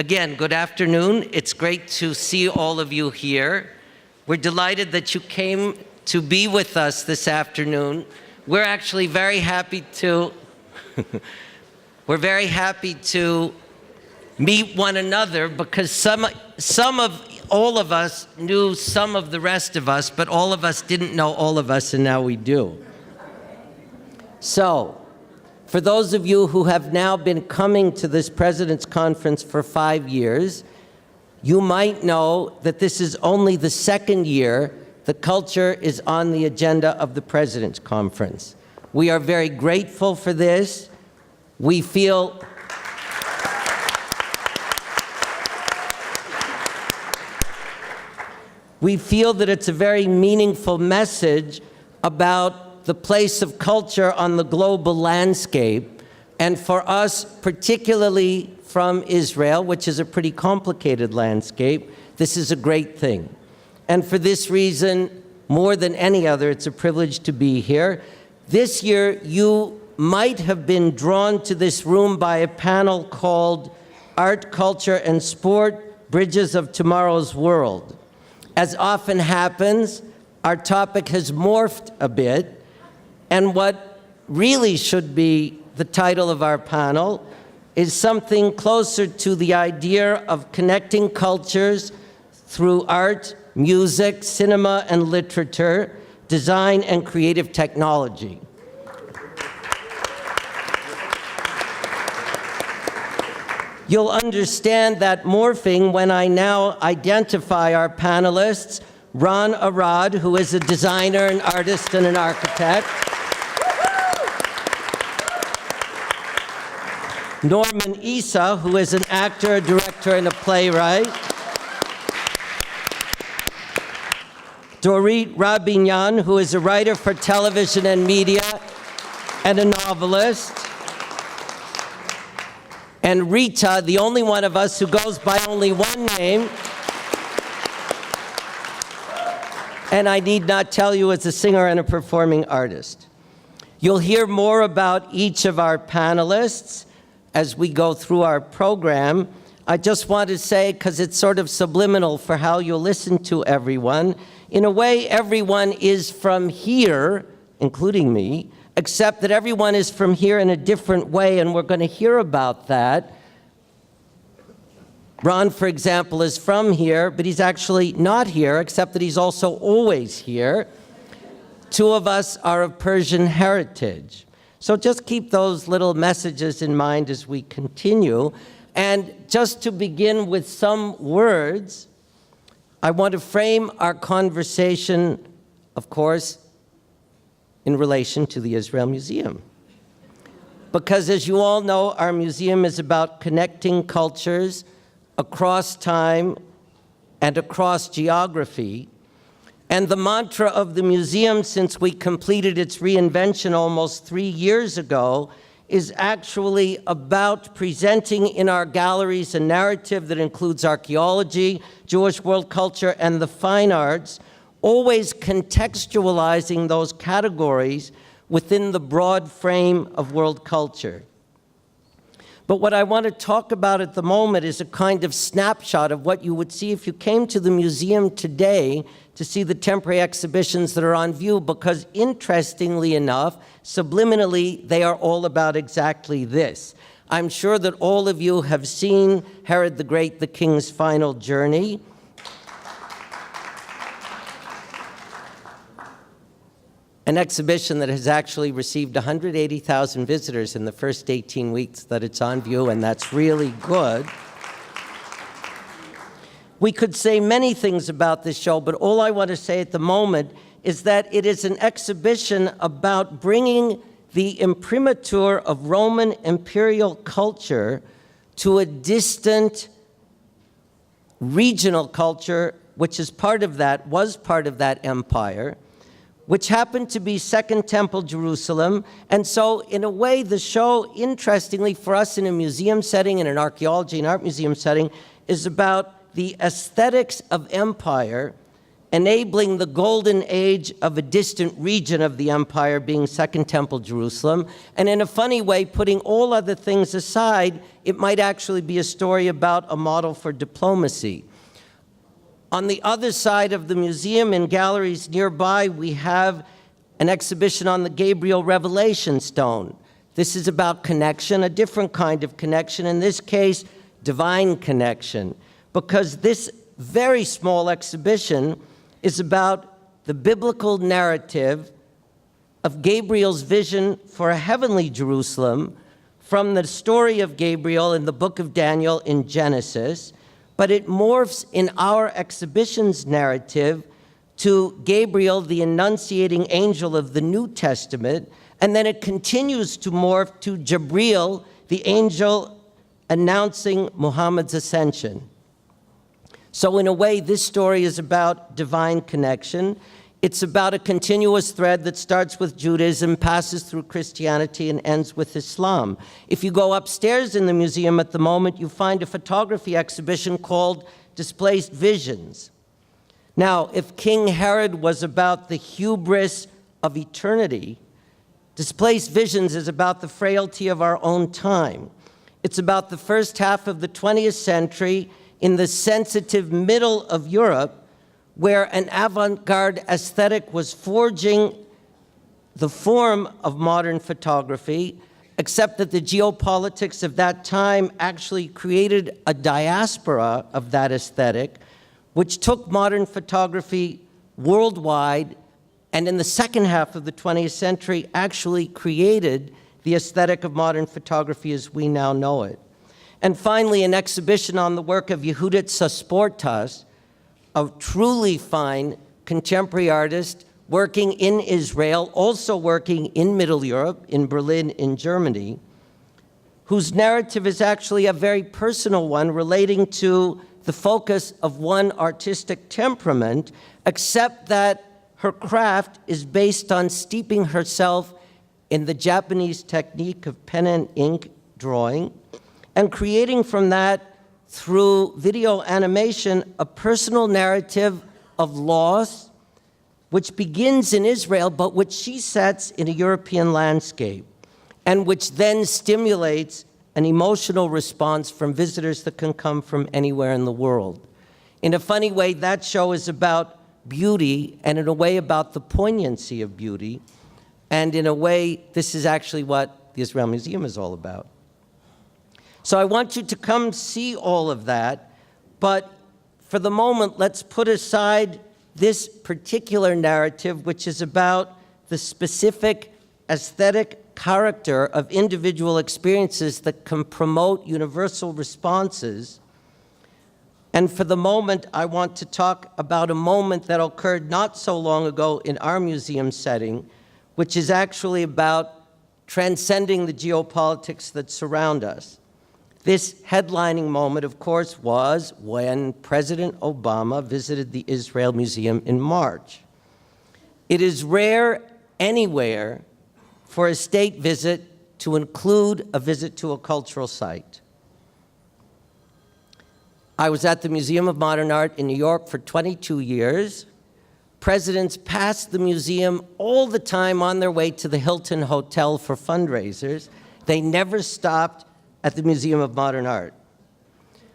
Again, good afternoon. It's great to see all of you here. We're delighted that you came to be with us this afternoon. We're actually very happy to meet one another because all of us knew some of the rest of us, but all of us didn't know all of us, and now we do. So, for those of you who have now been coming to this President's Conference for 5 years, you might know that this is only the second year the culture is on the agenda of the President's Conference. We are very grateful for this. We feel that it's a very meaningful message about the place of culture on the global landscape, and for us, particularly from Israel, which is a pretty complicated landscape, this is a great thing. And for this reason, more than any other, it's a privilege to be here. This year, you might have been drawn to this room by a panel called Art, Culture, and Sport, Bridges of Tomorrow's World. As often happens, our topic has morphed a bit, and what really should be the title of our panel is something closer to the idea of connecting cultures through art, music, cinema, and literature, design, and creative technology. You'll understand that morphing when I now identify our panelists: Ron Arad, who is a designer, an artist, and an architect; Norman Issa, who is an actor, a director, and a playwright; Dorit Rabinyan, who is a writer for television and media and a novelist; and Rita, the only one of us who goes by only one name, and I need not tell you, is a singer and a performing artist. You'll hear more about each of our panelists as we go through our program. I just want to say, because it's sort of subliminal for how you'll listen to everyone, in a way, everyone is from here, including me, except that everyone is from here in a different way, and we're going to hear about that. Ron, for example, is from here, but he's actually not here, except that he's also always here. Two of us are of Persian heritage. So just keep those little messages in mind as we continue. And just to begin with some words, I want to frame our conversation, of course, in relation to the Israel Museum. Because as you all know, our museum is about connecting cultures across time and across geography. And the mantra of the museum, since we completed its reinvention almost 3 years ago, is actually about presenting in our galleries a narrative that includes archaeology, Jewish world culture, and the fine arts, always contextualizing those categories within the broad frame of world culture. But what I want to talk about at the moment is a kind of snapshot of what you would see if you came to the museum today to see the temporary exhibitions that are on view, because interestingly enough, subliminally, they are all about exactly this. I'm sure that all of you have seen Herod the Great, the King's Final Journey. An exhibition that has actually received 180,000 visitors in the first 18 weeks that it's on view, and that's really good. We could say many things about this show, but all I want to say at the moment is that it is an exhibition about bringing the imprimatur of Roman imperial culture to a distant regional culture, which is part of that, was part of that empire, which happened to be Second Temple Jerusalem. And so, in a way, the show, interestingly for us in a museum setting, in an archaeology and art museum setting, is about the aesthetics of empire enabling the golden age of a distant region of the empire being Second Temple Jerusalem, and in a funny way, putting all other things aside, it might actually be a story about a model for diplomacy. On the other side of the museum, in galleries nearby, we have an exhibition on the Gabriel Revelation Stone. This is about connection, a different kind of connection, in this case, divine connection, because this very small exhibition is about the biblical narrative of Gabriel's vision for a heavenly Jerusalem from the story of Gabriel in the book of Daniel in Genesis, but it morphs in our exhibition's narrative to Gabriel, the annunciating angel of the New Testament, and then it continues to morph to Jabril, the angel announcing Muhammad's ascension. So in a way, this story is about divine connection. It's about a continuous thread that starts with Judaism, passes through Christianity, and ends with Islam. If you go upstairs in the museum at the moment, you find a photography exhibition called Displaced Visions. Now, if King Herod was about the hubris of eternity, Displaced Visions is about the frailty of our own time. It's about the first half of the 20th century in the sensitive middle of Europe, where an avant-garde aesthetic was forging the form of modern photography, except that the geopolitics of that time actually created a diaspora of that aesthetic, which took modern photography worldwide, and in the second half of the 20th century actually created the aesthetic of modern photography as we now know it. And finally, an exhibition on the work of Yehudit Sasportas, a truly fine contemporary artist working in Israel, also working in Middle Europe, in Berlin, in Germany, whose narrative is actually a very personal one relating to the focus of one artistic temperament, except that her craft is based on steeping herself in the Japanese technique of pen and ink drawing, and creating from that, through video animation, a personal narrative of loss, which begins in Israel, but which she sets in a European landscape, and which then stimulates an emotional response from visitors that can come from anywhere in the world. In a funny way, that show is about beauty, and in a way about the poignancy of beauty, and in a way, this is actually what the Israel Museum is all about. So I want you to come see all of that, but for the moment, let's put aside this particular narrative, which is about the specific aesthetic character of individual experiences that can promote universal responses. And for the moment, I want to talk about a moment that occurred not so long ago in our museum setting, which is actually about transcending the geopolitics that surround us. This headlining moment, of course, was when President Obama visited the Israel Museum in March. It is rare anywhere for a state visit to include a visit to a cultural site. I was at the Museum of Modern Art in New York for 22 years. Presidents passed the museum all the time on their way to the Hilton Hotel for fundraisers. They never stopped at the Museum of Modern Art.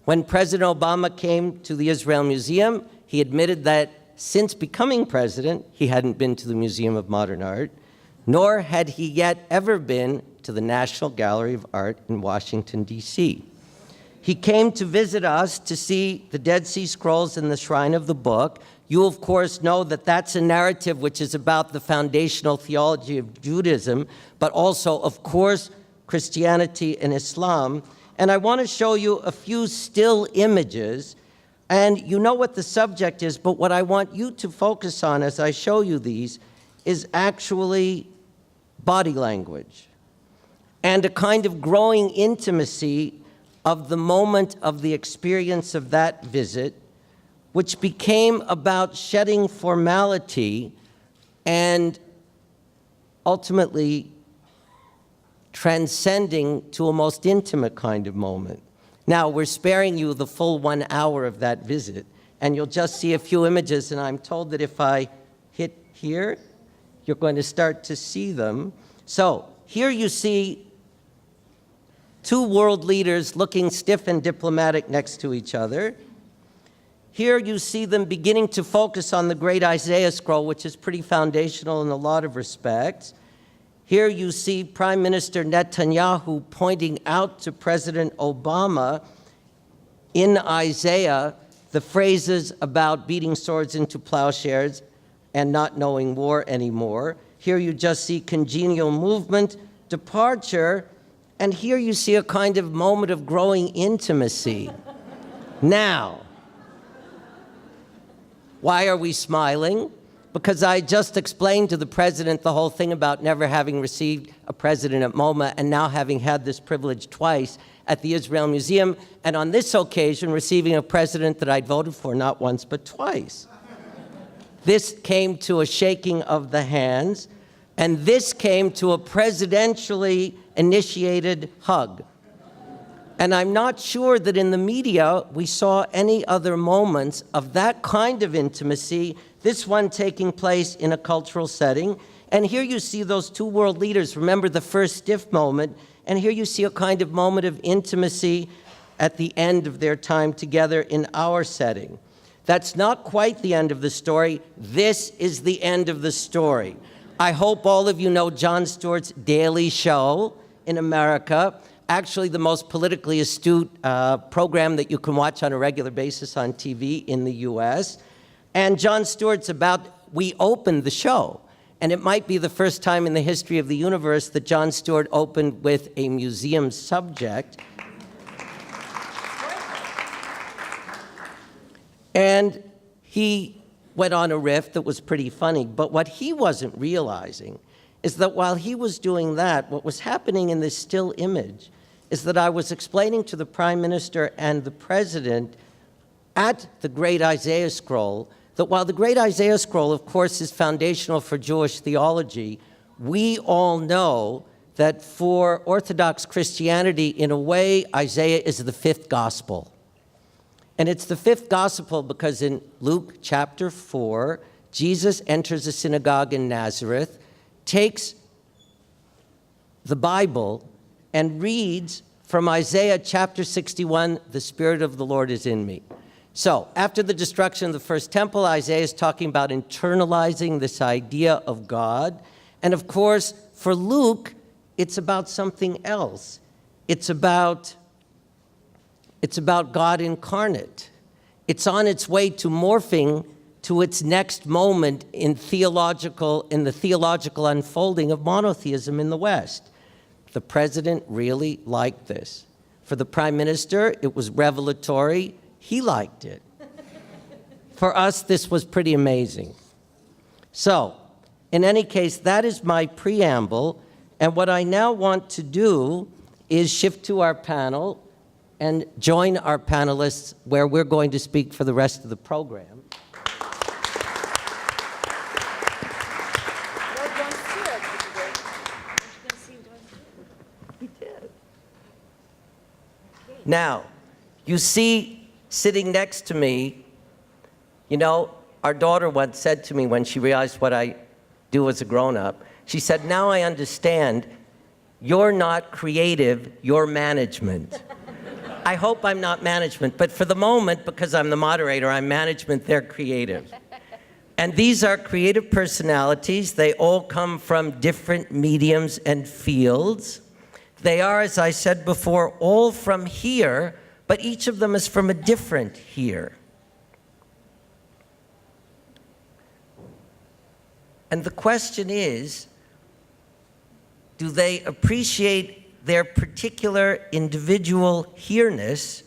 When President Obama came to the Israel Museum, he admitted that since becoming president, he hadn't been to the Museum of Modern Art, nor had he yet ever been to the National Gallery of Art in Washington, D.C. He came to visit us to see the Dead Sea Scrolls and the Shrine of the Book. You, of course, know that that's a narrative which is about the foundational theology of Judaism, but also, of course, Christianity and Islam. And I want to show you a few still images. And you know what the subject is, but what I want you to focus on as I show you these is actually body language and a kind of growing intimacy of the moment of the experience of that visit, which became about shedding formality and ultimately transcending to a most intimate kind of moment. Now, we're sparing you the full 1 hour of that visit, and you'll just see a few images, and I'm told that if I hit here, you're going to start to see them. So here you see two world leaders looking stiff and diplomatic next to each other. Here you see them beginning to focus on the great Isaiah scroll, which is pretty foundational in a lot of respects. Here you see Prime Minister Netanyahu pointing out to President Obama in Isaiah the phrases about beating swords into plowshares and not knowing war anymore. Here you just see congenial movement, departure, and here you see a kind of moment of growing intimacy. Now, why are we smiling? Because I just explained to the president the whole thing about never having received a president at MoMA and now having had this privilege twice at the Israel Museum, and on this occasion receiving a president that I'd voted for not once but twice. This came to a shaking of the hands, and this came to a presidentially initiated hug. And I'm not sure that in the media we saw any other moments of that kind of intimacy, this one taking place in a cultural setting. And here you see those two world leaders. Remember the first stiff moment, and here you see a kind of moment of intimacy at the end of their time together in our setting. That's not quite the end of the story. This is the end of the story. I hope all of you know Jon Stewart's Daily Show in America, actually the most politically astute program that you can watch on a regular basis on TV in the US. And Jon Stewart's we opened the show. And it might be the first time in the history of the universe that Jon Stewart opened with a museum subject. And he went on a riff that was pretty funny. But what he wasn't realizing is that while he was doing that, what was happening in this still image is that I was explaining to the Prime Minister and the President at the Great Isaiah Scroll that while the Great Isaiah Scroll, of course, is foundational for Jewish theology, we all know that for Orthodox Christianity, in a way, Isaiah is the fifth gospel. And it's the fifth gospel because in Luke chapter 4, Jesus enters a synagogue in Nazareth, takes the Bible, and reads from Isaiah chapter 61, "The Spirit of the Lord is in me." So after the destruction of the first temple, Isaiah is talking about internalizing this idea of God. And of course, for Luke, it's about something else. It's about God incarnate. It's on its way to morphing to its next moment in the theological unfolding of monotheism in the West. The president really liked this. For the prime minister, it was revelatory. He liked it. For us, this was pretty amazing. So, in any case, that is my preamble. And what I now want to do is shift to our panel and join our panelists where we're going to speak for the rest of the program. Now, you see, sitting next to me, you know, our daughter once said to me when she realized what I do as a grown-up, she said, "Now I understand, you're not creative, you're management." I hope I'm not management, but for the moment, because I'm the moderator, I'm management, they're creative. And these are creative personalities. They all come from different mediums and fields. They are, as I said before, all from here, but each of them is from a different here. And the question is, do they appreciate their particular individual here-ness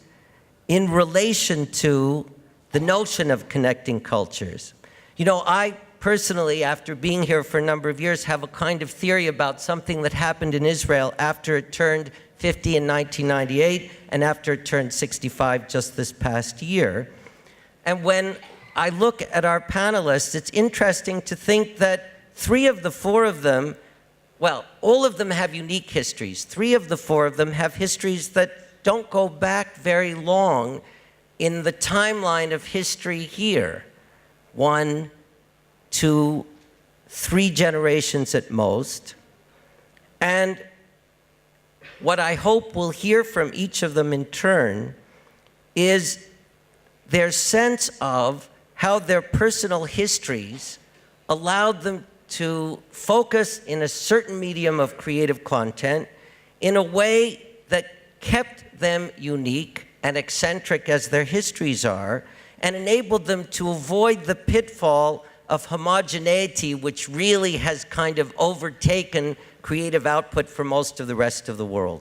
in relation to the notion of connecting cultures? You know, I personally, after being here for a number of years, have a kind of theory about something that happened in Israel after it turned 50 in 1998 and after it turned 65 just this past year. And when I look at our panelists, it's interesting to think that 3 of the 4 of them, well, all of them have unique histories. 3 of the 4 of them have histories that don't go back very long in the timeline of history here, 1, 2, 3 generations at most. And what I hope we'll hear from each of them in turn is their sense of how their personal histories allowed them to focus in a certain medium of creative content in a way that kept them unique and eccentric as their histories are, and enabled them to avoid the pitfall of homogeneity, which really has kind of overtaken creative output for most of the rest of the world.